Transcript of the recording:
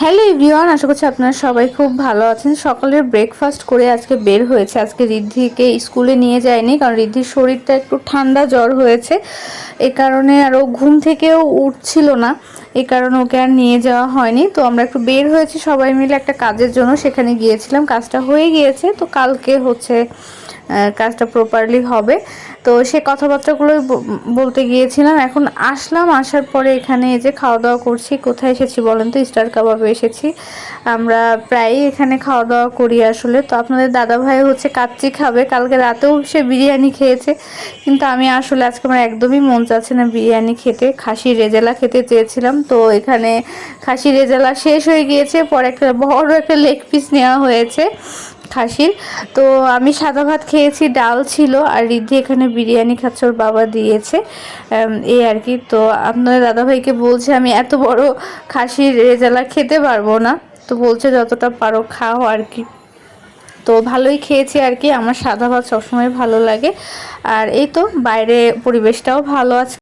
Hello everyone, আশা করছি আপনারা সবাই খুব ভালো আছেন। সকালের ব্রেকফাস্ট করে আজকে বের হয়েছে। আজকে ঋদ্ধিকে স্কুলে নিয়ে যায়নি, কারণ ঋদ্ধির শরীরটা একটু ঠান্ডা জ্বর হয়েছে। এই কারণে আর ও ঘুম থেকেও উঠছিল না, এই কারণে ওকে আর নিয়ে যাওয়া হয়নি। তো আমরা একটু বের হয়েছি সবাই মিলে একটা কাজের জন্য, সেখানে গিয়েছিলাম। কাজটা হয়ে গিয়েছে, তো কালকে হচ্ছে কাজটা প্রপারলি হবে। তো সে কথাবার্তাগুলোই বলতে গিয়েছিলাম। এখন আসলাম, আসার পরে এখানে এই যে খাওয়া দাওয়া করছি। কোথায় এসেছি বলেন তো? স্টার কাবাবে এসেছি। আমরা প্রায়ই এখানে খাওয়া দাওয়া করি আসলে। তো আপনাদের দাদা ভাই হচ্ছে কাচ্চি খাবে, কালকে রাতেও সে বিরিয়ানি খেয়েছে, কিন্তু আমি আসলে আজকে আমার একদমই মন চাচ্ছে না বিরিয়ানি খেতে। খাসির রেজালা খেতে চেয়েছিলাম, তো এখানে খাসির রেজালা শেষ হয়ে গিয়েছে। পরে একটা বড় একটা লেগ পিস নেওয়া হয়েছে খাসির। তো আমি সাদা ভাত খেয়েছি, ডাল ছিল, আর রিদ্ধি এখানে বিরিয়ানি খাচ্ছে, ওর বাবা দিয়েছে। এই আর কি। তো আপনাদের দাদাভাইকে বলছে আমি এত বড় খাসির রেজালা খেতে পারবো না, তো বলছে যতটা পারো খাও আর কি। তো ভালোই খেয়েছি আর কি, আমার সাদা ভাত সবসময় ভালো লাগে। আর এই তো বাইরে পরিবেশটাও ভালো আছে।